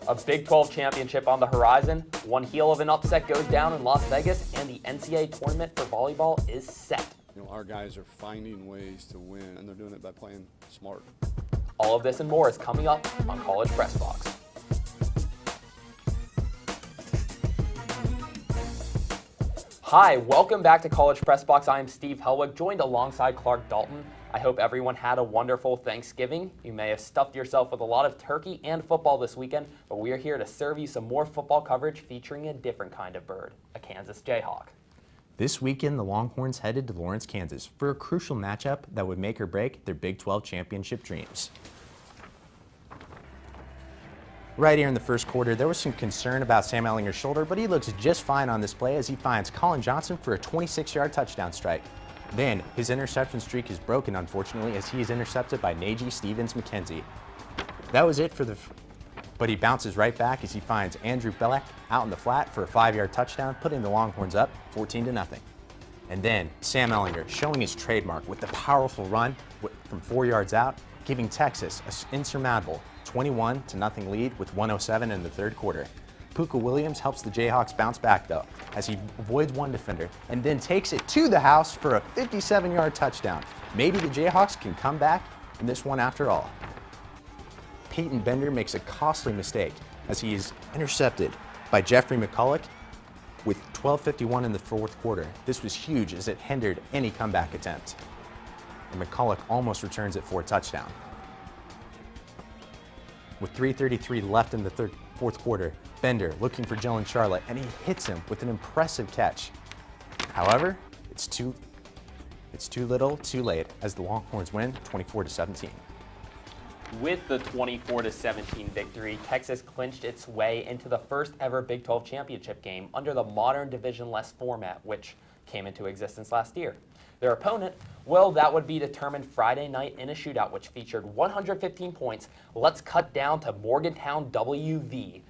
A Big 12 championship on the horizon, one heel of an upset goes down in Las Vegas, and the NCAA tournament for volleyball is set. You know, our guys are finding ways to win, and they're doing it by playing smart. All of this and more is coming up on College Press Box. Hi, welcome back to College Press Box. I am Steve Helwig, joined alongside Clark Dalton. I hope everyone had a wonderful Thanksgiving. You may have stuffed yourself with a lot of turkey and football this weekend, but we are here to serve you some more football coverage featuring a different kind of bird, a Kansas Jayhawk. This weekend, the Longhorns headed to Lawrence, Kansas for a crucial matchup that would make or break their Big 12 championship dreams. Right here in the first quarter, there was some concern about Sam Ehlinger's shoulder, but he looks just fine on this play as he finds Colin Johnson for a 26-yard touchdown strike. Then, his interception streak is broken, unfortunately, as he is intercepted by Najee Stevens-McKenzie. That was it but he bounces right back as he finds Andrew Belek out in the flat for a 5-yard touchdown, putting the Longhorns up 14-0. And then, Sam Ehlinger showing his trademark with the powerful run from 4 yards out, giving Texas an insurmountable 21-0 lead with 1:07 in the third quarter. Puka Williams helps the Jayhawks bounce back though, as he avoids one defender and then takes it to the house for a 57-yard touchdown. Maybe the Jayhawks can come back in this one after all. Peyton Bender makes a costly mistake as he is intercepted by Jeffrey McCulloch with 12:51 in the fourth quarter. This was huge as it hindered any comeback attempt. And McCulloch almost returns it for a touchdown. With 3:33 left in the fourth quarter, Bender looking for Jalen Charlotte, and he hits him with an impressive catch. However, it's too little, too late, as the Longhorns win 24-17. With the 24-17 victory, Texas clinched its way into the first ever Big 12 championship game under the modern division-less format, which came into existence last year. Their opponent, well, that would be determined Friday night in a shootout which featured 115 points. Let's cut down to Morgantown WV.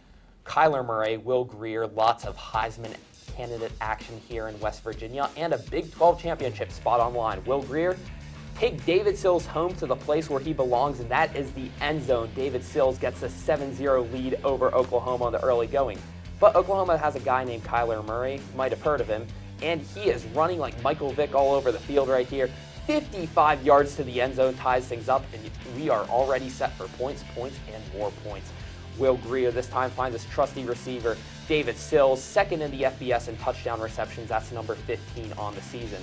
Kyler Murray, Will Greer, lots of Heisman candidate action here in West Virginia, and a Big 12 championship spot on line. Will Greer, take David Sills home to the place where he belongs, and that is the end zone. David Sills gets a 7-0 lead over Oklahoma on the early going. But Oklahoma has a guy named Kyler Murray, you might have heard of him, and he is running like Michael Vick all over the field right here. 55 yards to the end zone ties things up, and we are already set for points, and more points. Will Greer this time finds his trusty receiver, David Sills, second in the FBS in touchdown receptions. That's number 15 on the season.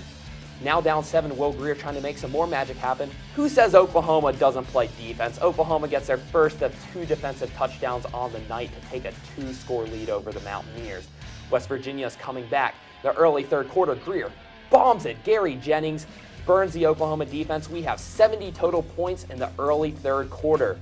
Now down 7, Will Greer trying to make some more magic happen. Who says Oklahoma doesn't play defense? Oklahoma gets their first of 2 defensive touchdowns on the night to take a 2-score lead over the Mountaineers. West Virginia is coming back. The early third quarter, Greer bombs it. Gary Jennings burns the Oklahoma defense. We have 70 total points in the early third quarter.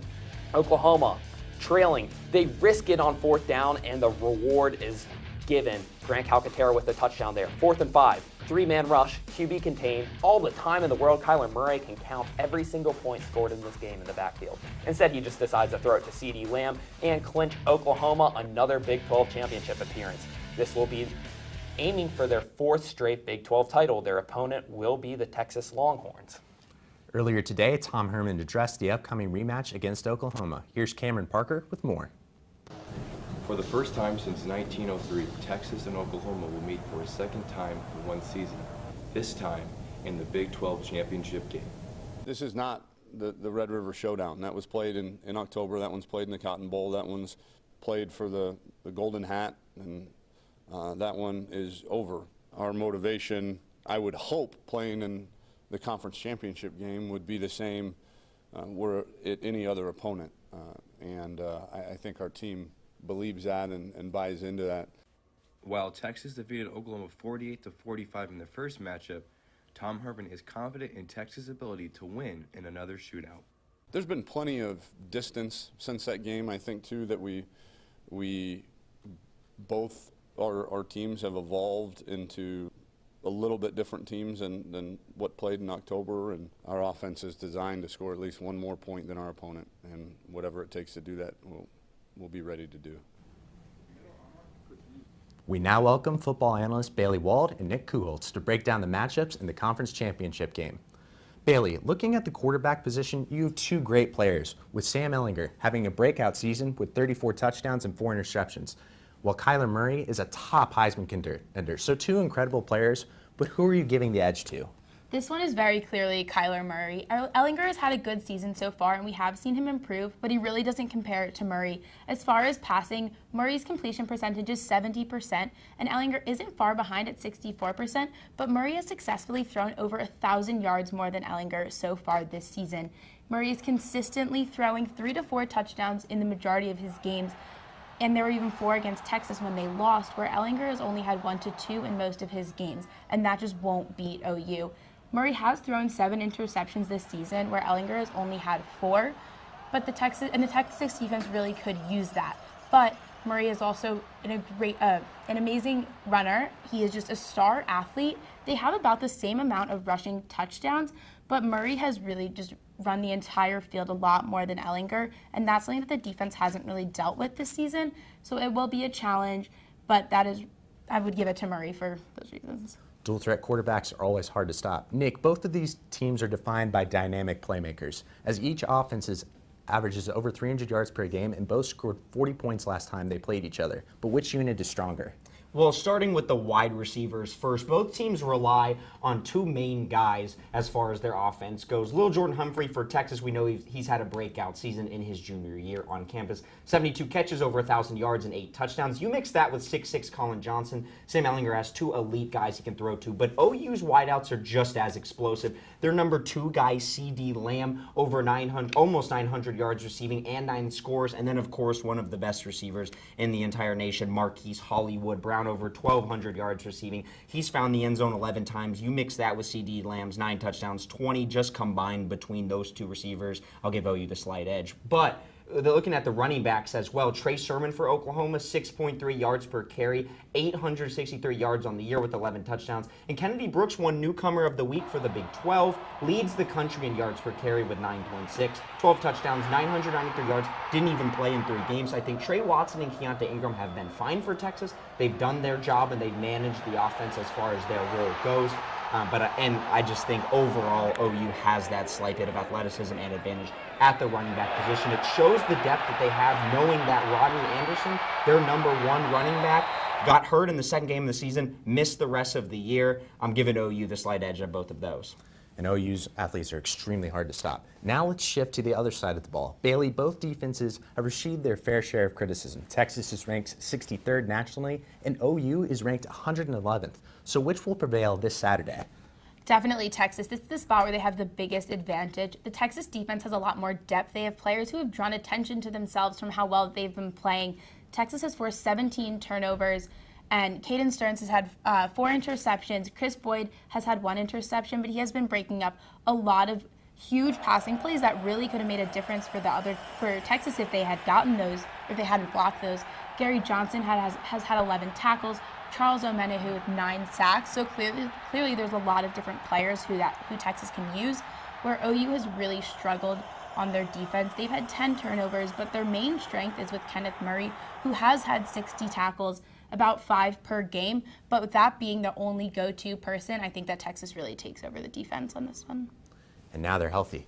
Oklahoma trailing. They risk it on 4th down, and the reward is given. Grant Calcaterra with a touchdown there. 4th and 5. 3-man rush, QB contained, all the time in the world. Kyler Murray can count every single point scored in this game in the backfield. Instead, he just decides to throw it to CeeDee Lamb and clinch Oklahoma another Big 12 championship appearance. This will be aiming for their 4th straight Big 12 title. Their opponent will be the Texas Longhorns. Earlier today, Tom Herman addressed the upcoming rematch against Oklahoma. Here's Cameron Parker with more. For the first time since 1903, Texas and Oklahoma will meet for a second time in one season, this time in the Big 12 championship game. This is not the Red River Showdown. That was played in October. That one's played in the Cotton Bowl. That one's played for the Golden Hat, and that one is over. Our motivation, I would hope, playing in the conference championship game would be the same were it any other opponent. I think our team believes that and buys into that. While Texas defeated Oklahoma 48-45 in the first matchup, Tom Herman is confident in Texas' ability to win in another shootout. There's been plenty of distance since that game. I think too that we both our teams have evolved into a little bit different teams than what played in October, and our offense is designed to score at least one more point than our opponent, and whatever it takes to do that, we'll be ready to do. We now welcome football analysts Bailey Wald and Nick Kuholtz to break down the matchups in the conference championship game. Bailey, looking at the quarterback position, you have two great players, with Sam Ehlinger having a breakout season with 34 touchdowns and 4 interceptions, while Kyler Murray is a top Heisman contender. So two incredible players, but who are you giving the edge to? This one is very clearly Kyler Murray. Ehlinger has had a good season so far, and we have seen him improve, but he really doesn't compare to Murray. As far as passing, Murray's completion percentage is 70%, and Ehlinger isn't far behind at 64%, but Murray has successfully thrown over 1,000 yards more than Ehlinger so far this season. Murray is consistently throwing 3 to 4 touchdowns in the majority of his games, and there were even 4 against Texas when they lost, where Ehlinger has only had 1 to 2 in most of his games, and that just won't beat OU. Murray has thrown 7 interceptions this season, where Ehlinger has only had 4, but the Texas defense really could use that. But Murray is also an amazing runner. He is just a star athlete. They have about the same amount of rushing touchdowns, but Murray has really just run the entire field a lot more than Ehlinger, and that's something that the defense hasn't really dealt with this season. So it will be a challenge, but I would give it to Murray for those reasons. Dual threat quarterbacks are always hard to stop. Nick, both of these teams are defined by dynamic playmakers, as each offense averages over 300 yards per game and both scored 40 points last time they played each other. But which unit is stronger? Well, starting with the wide receivers first, both teams rely on 2 main guys as far as their offense goes. Lil Jordan Humphrey for Texas, we know he's had a breakout season in his junior year on campus. 72 catches, over 1,000 yards, and 8 touchdowns. You mix that with 6'6" Colin Johnson. Sam Ehlinger has 2 elite guys he can throw to, but OU's wideouts are just as explosive. Their number 2 guy, CD Lamb, over 900, almost 900 yards receiving and 9 scores. And then, of course, one of the best receivers in the entire nation, Marquise Hollywood Brown, over 1,200 yards receiving. He's found the end zone 11 times. You mix that with CD Lamb's 9 touchdowns, 20 just combined between those 2 receivers. I'll give OU the slight edge. But they're looking at the running backs as well. Trey Sermon for Oklahoma, 6.3 yards per carry, 863 yards on the year with 11 touchdowns. And Kennedy Brooks won Newcomer of the Week for the Big 12, leads the country in yards per carry with 9.6, 12 touchdowns, 993 yards, didn't even play in 3 games. I think Trey Watson and Keontae Ingram have been fine for Texas. They've done their job and they've managed the offense as far as their role goes. And I just think overall OU has that slight bit of athleticism and advantage at the running back position. It shows the depth that they have, knowing that Rodney Anderson, their number 1 running back, got hurt in the second game of the season, missed the rest of the year. I'm giving OU the slight edge of both of those. And OU's athletes are extremely hard to stop. Now let's shift to the other side of the ball. Bailey, both defenses have received their fair share of criticism. Texas is ranked 63rd nationally, and OU is ranked 111th. So which will prevail this Saturday? Definitely Texas. This is the spot where they have the biggest advantage. The Texas defense has a lot more depth. They have players who have drawn attention to themselves from how well they've been playing. Texas has forced 17 turnovers, and Caden Stearns has had 4 interceptions. Chris Boyd has had 1 interception, but he has been breaking up a lot of huge passing plays that really could have made a difference for Texas if they had gotten those, if they hadn't blocked those. Gary Johnson has had 11 tackles. Charles Omenihu with 9 sacks. So clearly there's a lot of different players who Texas can use, where OU has really struggled on their defense. They've had 10 turnovers, but their main strength is with Kenneth Murray, who has had 60 tackles, about 5 per game. But with that being the only go-to person, I think that Texas really takes over the defense on this one. And now they're healthy.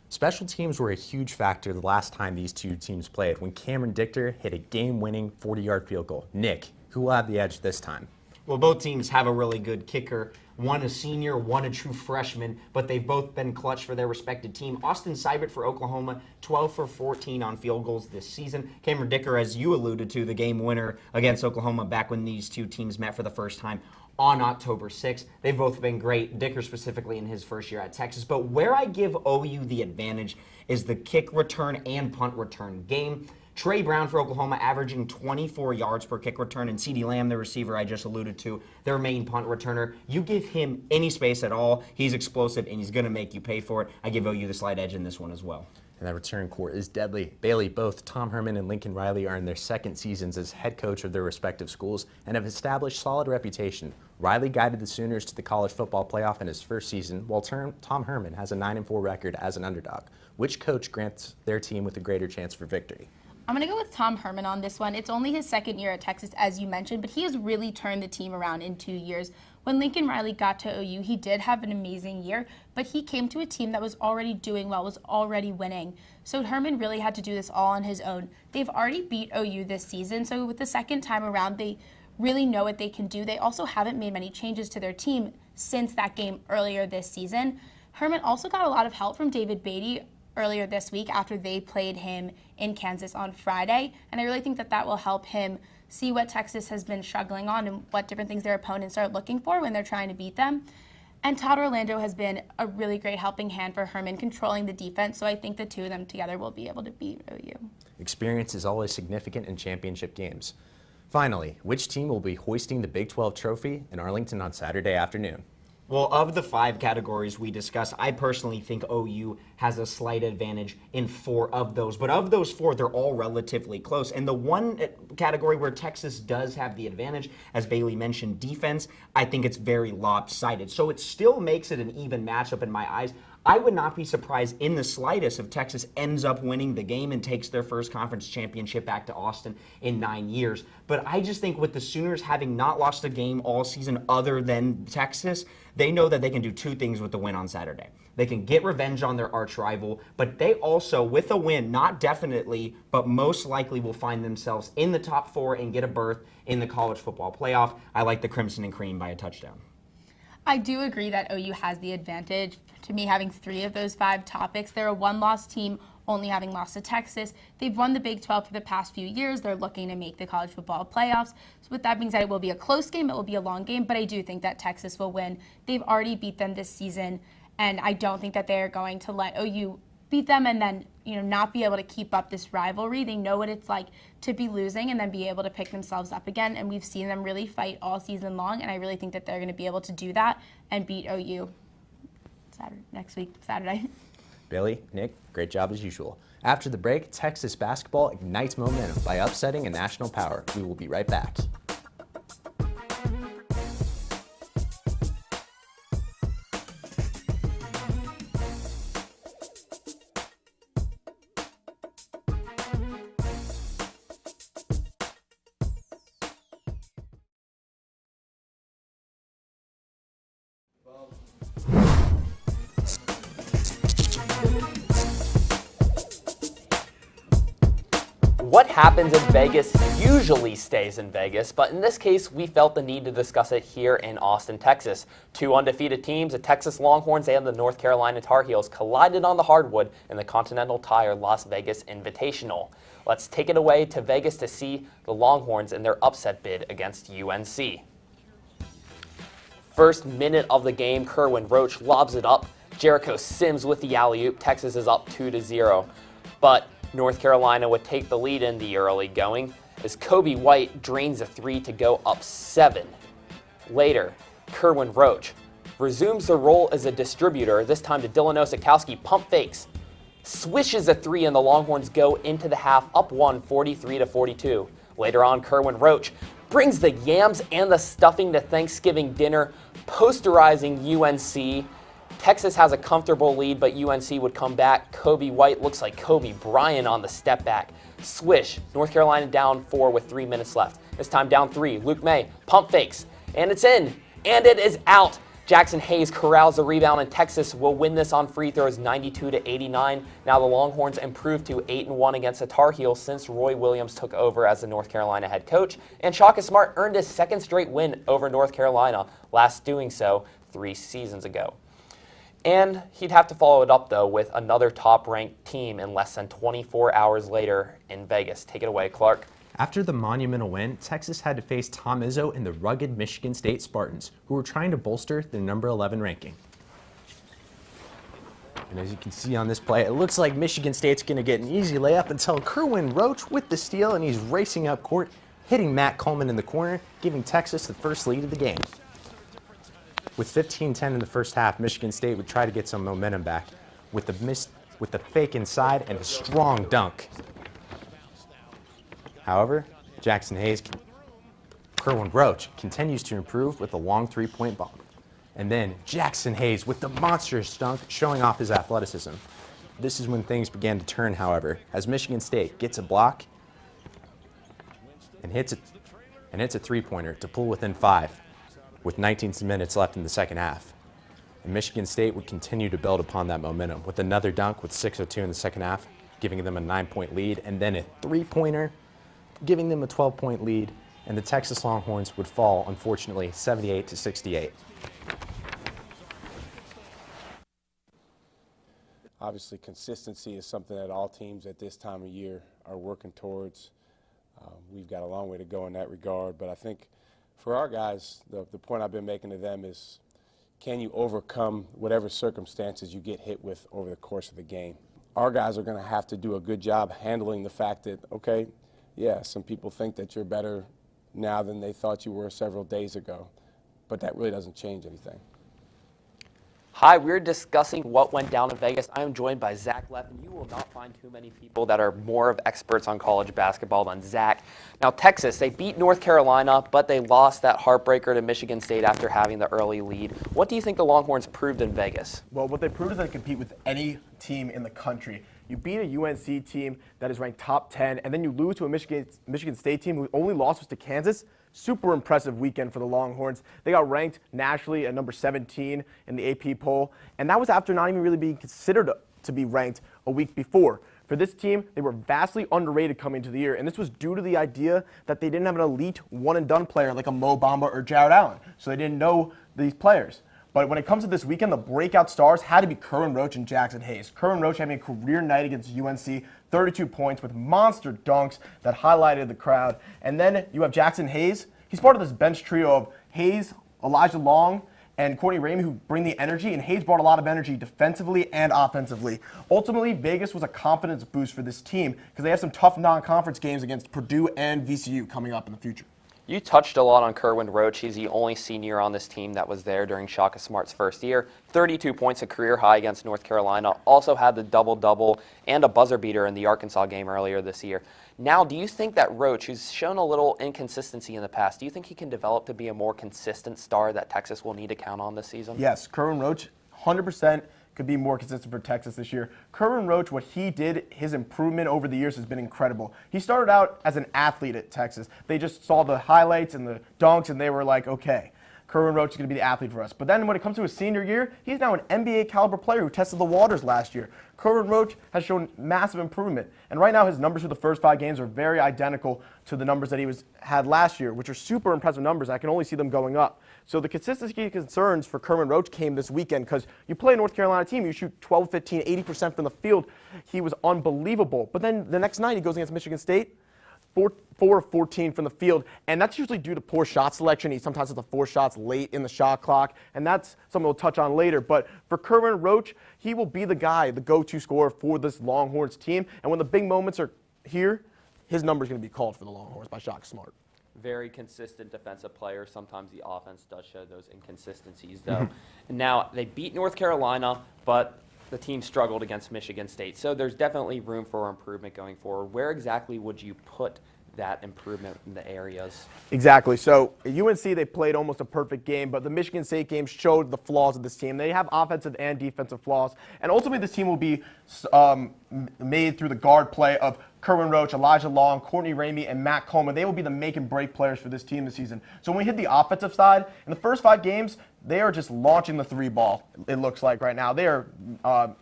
Special teams were a huge factor the last time these two teams played when Cameron Dichter hit a game-winning 40-yard field goal. Nick, who will have the edge this time? Well, both teams have a really good kicker. One a senior, one a true freshman, but they've both been clutch for their respective team. Austin Seibert for Oklahoma, 12 for 14 on field goals this season. Cameron Dicker, as you alluded to, the game winner against Oklahoma back when these two teams met for the first time on October 6th. They've both been great, Dicker specifically in his first year at Texas. But where I give OU the advantage is the kick return and punt return game. Trey Brown for Oklahoma averaging 24 yards per kick return, and CD Lamb, the receiver I just alluded to, their main punt returner. You give him any space at all, he's explosive, and he's going to make you pay for it. I give OU the slight edge in this one as well. And that return core is deadly. Bailey, both Tom Herman and Lincoln Riley are in their second seasons as head coach of their respective schools and have established solid reputation. Riley guided the Sooners to the college football playoff in his first season, while Tom Herman has a 9-4 record as an underdog. Which coach grants their team with a greater chance for victory? I'm going to go with Tom Herman on this one. It's only his second year at Texas, as you mentioned, but he has really turned the team around in 2 years. When Lincoln Riley got to OU, he did have an amazing year, but he came to a team that was already doing well, was already winning. So Herman really had to do this all on his own. They've already beat OU this season, so with the second time around, they really know what they can do. They also haven't made many changes to their team since that game earlier this season. Herman also got a lot of help from David Beatty earlier this week after they played him in Kansas on Friday, and I really think that that will help him see what Texas has been struggling on and what different things their opponents are looking for when they're trying to beat them. And Todd Orlando has been a really great helping hand for Herman controlling the defense, so I think the two of them together will be able to beat OU. Experience is always significant in championship games. Finally, which team will be hoisting the Big 12 trophy in Arlington on Saturday afternoon? Well, of the 5 categories we discussed, I personally think OU has a slight advantage in 4 of those. But of those 4, they're all relatively close. And the one category where Texas does have the advantage, as Bailey mentioned, defense, I think it's very lopsided. So it still makes it an even matchup in my eyes. I would not be surprised in the slightest if Texas ends up winning the game and takes their first conference championship back to Austin in 9 years. But I just think with the Sooners having not lost a game all season other than Texas, they know that they can do 2 things with the win on Saturday. They can get revenge on their arch rival, but they also, with a win, not definitely, but most likely will find themselves in the top 4 and get a berth in the college football playoff. I like the Crimson and Cream by a touchdown. I do agree that OU has the advantage. To me, having 3 of those 5 topics, they're a one-loss team, only having lost to Texas. They've won the Big 12 for the past few years. They're looking to make the college football playoffs. So with that being said, it will be a close game. It will be a long game, but I do think that Texas will win. They've already beat them this season, and I don't think that they're going to let OU beat them and then not be able to keep up this rivalry. They know what it's like to be losing and then be able to pick themselves up again, and we've seen them really fight all season long, and I really think that they're going to be able to do that and beat OU next week, Saturday. Billy, Nick, great job as usual. After the break, Texas basketball ignites momentum by upsetting a national power. We will be right back. What happens in Vegas usually stays in Vegas, but in this case, we felt the need to discuss it here in Austin, Texas. 2 undefeated teams, the Texas Longhorns and the North Carolina Tar Heels, collided on the hardwood in the Continental Tire Las Vegas Invitational. Let's take it away to Vegas to see the Longhorns in their upset bid against UNC. First minute of the game, Kerwin Roach lobs it up. Jericho Sims with the alley-oop. Texas is up 2-0. But North Carolina would take the lead in the early going as Kobe White drains a 3 to go up 7. Later, Kerwin Roach resumes the role as a distributor, this time to Dylan Osikowski, pump fakes, swishes a 3, and the Longhorns go into the half up 1, 43-42. Later on, Kerwin Roach brings the yams and the stuffing to Thanksgiving dinner, posterizing UNC. Texas has a comfortable lead, but UNC would come back. Kobe White looks like Kobe Bryant on the step back. Swish, North Carolina down 4 with 3 minutes left. This time down 3, Luke May, pump fakes, and it's in, and it is out. Jackson Hayes corrals the rebound, and Texas will win this on free throws 92-89. Now the Longhorns improved to 8-1 against the Tar Heels since Roy Williams took over as the North Carolina head coach, and Shaka Smart earned his 2nd straight win over North Carolina, last doing so 3 seasons ago. And he'd have to follow it up, though, with another top-ranked team in less than 24 hours later in Vegas. Take it away, Clark. After the monumental win, Texas had to face Tom Izzo and the rugged Michigan State Spartans, who were trying to bolster their number 11 ranking. And as you can see on this play, it looks like Michigan State's going to get an easy layup until Kerwin Roach with the steal, and he's racing up court, hitting Matt Coleman in the corner, giving Texas the first lead of the game. With 15-10 in the first half, Michigan State would try to get some momentum back with the fake inside and a strong dunk. However, Kerwin Roach continues to improve with a long 3-point bomb. And then Jackson Hayes with the monstrous dunk, showing off his athleticism. This is when things began to turn, however, as Michigan State gets a block and hits a 3-pointer to pull within 5. with 19 minutes left in the second half. And Michigan State would continue to build upon that momentum with another dunk with 6:02 in the second half, giving them a 9-point lead, and then a three-pointer, giving them a 12-point lead, and the Texas Longhorns would fall, unfortunately, 78-68. Obviously, consistency is something that all teams at this time of year are working towards. We've got a long way to go in that regard, but I think for our guys, the point I've been making to them is, can you overcome whatever circumstances you get hit with over the course of the game? Our guys are going to have to do a good job handling the fact that, okay, yeah, some people think that you're better now than they thought you were several days ago, but that really doesn't change anything. Hi, we're discussing what went down in Vegas. I am joined by Zach Leff, and you will not find too many people that are more of experts on college basketball than Zach. Now, Texas, they beat North Carolina, but they lost that heartbreaker to Michigan State after having the early lead. What do you think the Longhorns proved in Vegas? Well, what they proved is they compete with any team in the country. You beat a UNC team that is ranked top 10, and then you lose to a Michigan State team who only lost was to Kansas. Super impressive weekend for the Longhorns. They got ranked nationally at number 17 in the AP poll, and that was after not even really being considered to be ranked a week before. For this team, they were vastly underrated coming into the year, and this was due to the idea that they didn't have an elite one-and-done player like a Mo Bamba or Jared Allen, so they didn't know these players. But when it comes to this weekend, the breakout stars had to be Kerwin Roach and Jackson Hayes. Kerwin Roach having a career night against UNC, 32 points with monster dunks that highlighted the crowd. And then you have Jackson Hayes. He's part of this bench trio of Hayes, Elijah Long, and Courtney Ramey, who bring the energy, and Hayes brought a lot of energy defensively and offensively. Ultimately, Vegas was a confidence boost for this team because they have some tough non-conference games against Purdue and VCU coming up in the future. You touched a lot on Kerwin Roach. He's the only senior on this team that was there during Shaka Smart's first year. 32 points, a career high against North Carolina. Also had the double-double and a buzzer beater in the Arkansas game earlier this year. Now, do you think that Roach, who's shown a little inconsistency in the past, do you think he can develop to be a more consistent star that Texas will need to count on this season? Yes, Kerwin Roach, 100% could be more consistent for Texas this year. Kerwin Roach, what he did, his improvement over the years has been incredible. He started out as an athlete at Texas. They just saw the highlights and the dunks, and they were like, okay, Kerwin Roach is going to be the athlete for us. But then when it comes to his senior year, he's now an NBA caliber player who tested the waters last year. Kerwin Roach has shown massive improvement. And right now his numbers for the first 5 games are very identical to the numbers that he had last year, which are super impressive numbers. I can only see them going up. So the consistency concerns for Kerwin Roach came this weekend because you play a North Carolina team, you shoot 12, 15, 80% from the field. He was unbelievable. But then the next night he goes against Michigan State, 4 of 14 from the field, and that's usually due to poor shot selection. He sometimes has the 4 shots late in the shot clock, and that's something we'll touch on later. But for Kerwin Roach, he will be the guy, the go-to scorer for this Longhorns team, and when the big moments are here, his number is going to be called for the Longhorns by Shaka Smart. Very consistent defensive player. Sometimes the offense does show those inconsistencies, though. And now, they beat North Carolina, but the team struggled against Michigan State. So there's definitely room for improvement going forward. Where exactly would you put that improvement in the areas? Exactly. So at UNC, they played almost a perfect game, but the Michigan State game showed the flaws of this team. They have offensive and defensive flaws, and ultimately this team will be made through the guard play of Kerwin Roach, Elijah Long, Courtney Ramey, and Matt Coleman. They will be the make and break players for this team this season. So when we hit the offensive side, in the first 5 games, they are just launching the 3 ball, it looks like right now. They are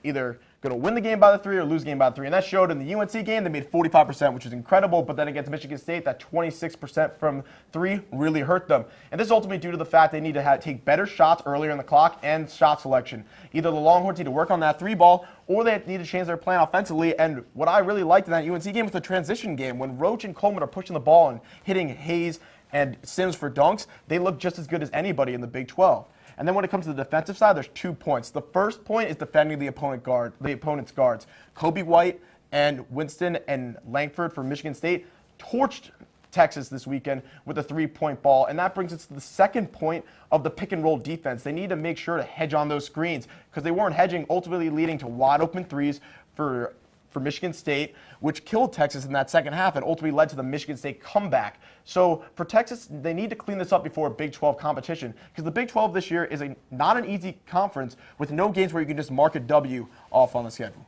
either going to win the game by the 3 or lose the game by the 3. And that showed in the UNC game. They made 45%, which is incredible. But then against Michigan State, that 26% from 3 really hurt them. And this is ultimately due to the fact they need to take better shots earlier in the clock and shot selection. Either the Longhorns need to work on that 3 ball, or they need to change their plan offensively. And what I really liked in that UNC game was the transition game. When Roach and Coleman are pushing the ball and hitting Hayes and Sims for dunks, they look just as good as anybody in the Big 12. And then when it comes to the defensive side, there's 2 points. The first point is defending the opponent's guards. Kobe White and Winston and Langford for Michigan State torched Texas this weekend with a 3-point ball, and that brings us to the second point of the pick and roll defense. They need to make sure to hedge on those screens because they weren't hedging, ultimately leading to wide open threes for Michigan State, which killed Texas in that second half and ultimately led to the Michigan State comeback. So for Texas, they need to clean this up before a Big 12 competition because the Big 12 this year is not an easy conference with no games where you can just mark a W off on the schedule.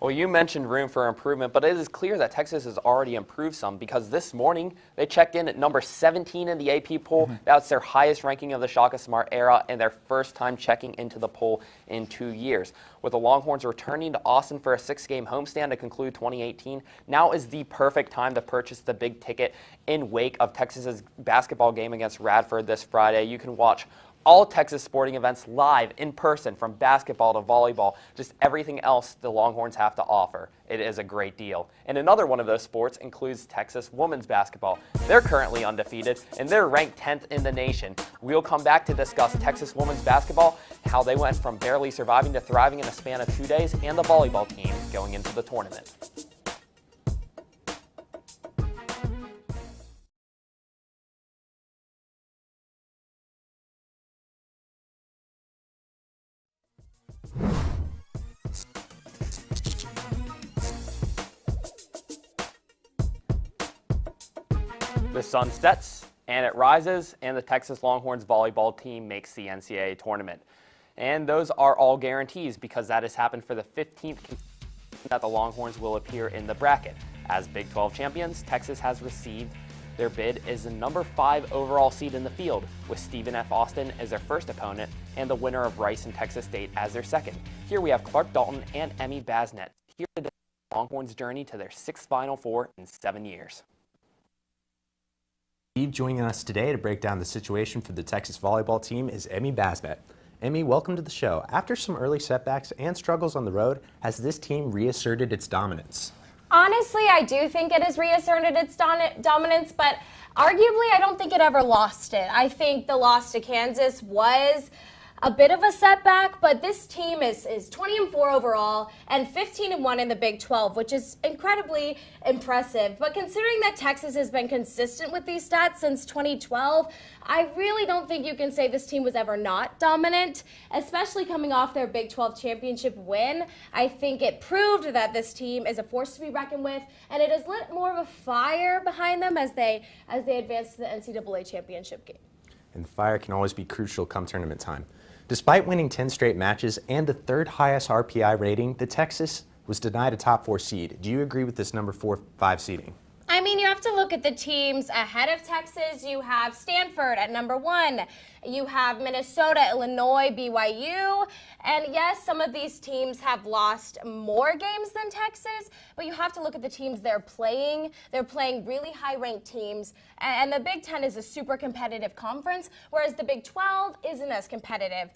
Well, you mentioned room for improvement, but it is clear that Texas has already improved some because this morning they checked in at number 17 in the AP poll. That's their highest ranking of the Shaka Smart era and their first time checking into the poll in 2 years. With the Longhorns returning to Austin for a 6-game homestand to conclude 2018, now is the perfect time to purchase the big ticket in wake of Texas's basketball game against Radford this Friday. You can watch all Texas sporting events live in person, from basketball to volleyball, just everything else the Longhorns have to offer. It is a great deal. And another one of those sports includes Texas women's basketball. They're currently undefeated, and they're ranked 10th in the nation. We'll come back to discuss Texas women's basketball, how they went from barely surviving to thriving in a span of 2 days, and the volleyball team going into the tournament. The sun sets and it rises, and the Texas Longhorns volleyball team makes the NCAA tournament. And those are all guarantees because that has happened for the 15th that the Longhorns will appear in the bracket. As Big 12 champions, Texas has received their bid as the number 5 overall seed in the field, with Stephen F. Austin as their first opponent and the winner of Rice and Texas State as their second. Here we have Clark Dalton and Emmy Basnet here to discuss the Longhorns' journey to their 6th Final Four in 7 years. Joining us today to break down the situation for the Texas volleyball team is Emmy Basnet. Emmy, welcome to the show. After some early setbacks and struggles on the road, has this team reasserted its dominance? Honestly, I do think it has reasserted its dominance, but arguably I don't think it ever lost it. I think the loss to Kansas was a bit of a setback, but this team is 20-4 overall and 15-1 in the Big 12, which is incredibly impressive. But considering that Texas has been consistent with these stats since 2012, I really don't think you can say this team was ever not dominant, especially coming off their Big 12 championship win. I think it proved that this team is a force to be reckoned with, and it has lit more of a fire behind them as they advance to the NCAA championship game. And fire can always be crucial come tournament time. Despite winning 10 straight matches and the 3rd highest RPI rating, the Texas was denied a top 4 seed. Do you agree with this number 4-5 seeding? I mean, you have to look at the teams ahead of Texas. You have Stanford at number 1. You have Minnesota, Illinois, BYU. And yes, some of these teams have lost more games than Texas, but you have to look at the teams they're playing. They're playing really high-ranked teams. And the Big 10 is a super competitive conference, whereas the Big 12 isn't as competitive.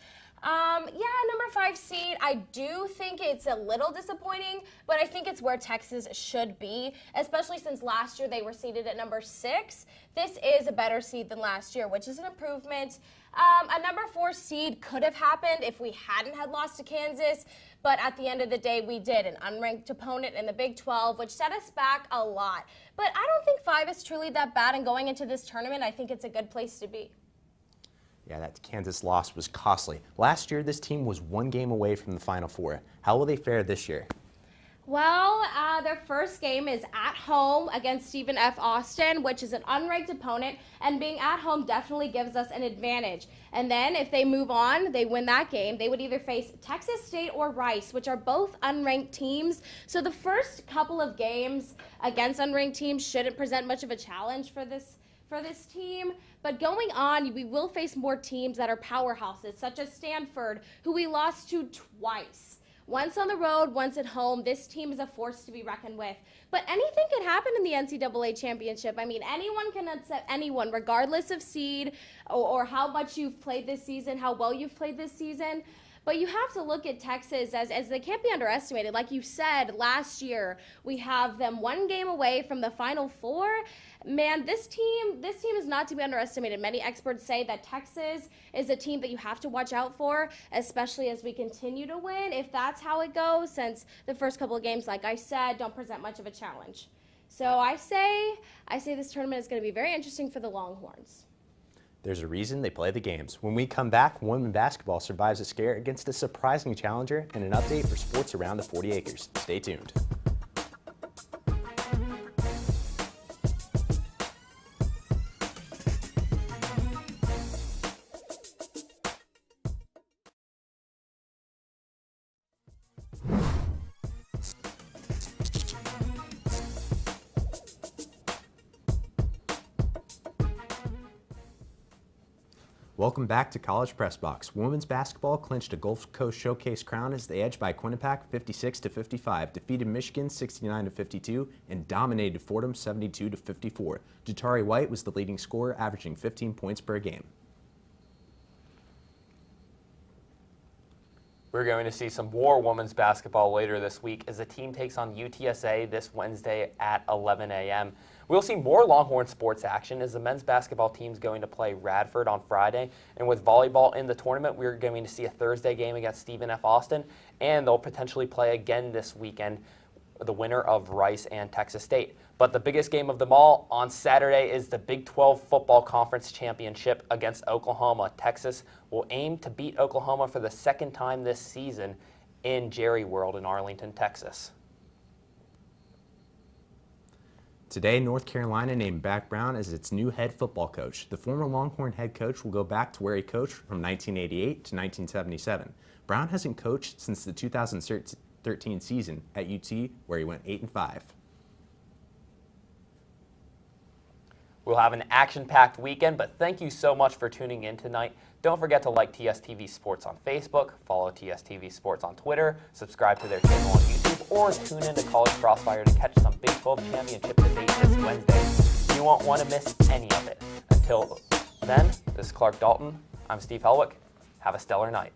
Number 5 seed, I do think it's a little disappointing, but I think it's where Texas should be, especially since last year they were seeded at number 6. This is a better seed than last year, which is an improvement. A number 4 seed could have happened if we hadn't had lost to Kansas, but at the end of the day, we did an unranked opponent in the Big 12, which set us back a lot. But I don't think 5 is truly that bad, and going into this tournament, I think it's a good place to be. Yeah, that Kansas loss was costly. Last year, this team was 1 game away from the Final Four. How will they fare this year? Well, their first game is at home against Stephen F. Austin, which is an unranked opponent, and being at home definitely gives us an advantage. And then if they move on, they win that game, they would either face Texas State or Rice, which are both unranked teams. So the first couple of games against unranked teams shouldn't present much of a challenge for this team. But going on, we will face more teams that are powerhouses, such as Stanford, who we lost to twice. Once on the road, once at home. This team is a force to be reckoned with. But anything can happen in the NCAA championship. I mean, anyone can upset anyone, regardless of seed or how much you've played this season, how well you've played this season. But you have to look at Texas as they can't be underestimated. Like you said, last year, we have them 1 game away from the Final Four. Man, this team is not to be underestimated. Many experts say that Texas is a team that you have to watch out for, especially as we continue to win, if that's how it goes, since the first couple of games, like I said, don't present much of a challenge. So I say this tournament is going to be very interesting for the Longhorns. There's a reason they play the games. When we come back, women basketball survives a scare against a surprising challenger, and an update for sports around the 40 acres. Stay tuned. Welcome back to College Press Box. Women's basketball clinched a Gulf Coast Showcase crown as they edged by Quinnipiac 56-55, defeated Michigan 69-52, and dominated Fordham 72-54. Jatari White was the leading scorer, averaging 15 points per game. We're going to see some more women's basketball later this week as the team takes on UTSA this Wednesday at 11 a.m. We'll see more Longhorn sports action as the men's basketball team is going to play Radford on Friday. And with volleyball in the tournament, we're going to see a Thursday game against Stephen F. Austin, and they'll potentially play again this weekend, the winner of Rice and Texas State. But the biggest game of them all on Saturday is the Big 12 Football Conference Championship against Oklahoma. Texas will aim to beat Oklahoma for the second time this season in Jerry World in Arlington, Texas. Today, North Carolina named Mack Brown as its new head football coach. The former Longhorn head coach will go back to where he coached from 1988 to 1977. Brown hasn't coached since the 2013 season at UT, where he went 8-5. We'll have an action-packed weekend, but thank you so much for tuning in tonight. Don't forget to like TSTV Sports on Facebook, follow TSTV Sports on Twitter, subscribe to their channel on YouTube, or tune in to College Crossfire to catch some Big 12 championship debate this Wednesday. You won't want to miss any of it. Until then, this is Clark Dalton. I'm Steve Helwick. Have a stellar night.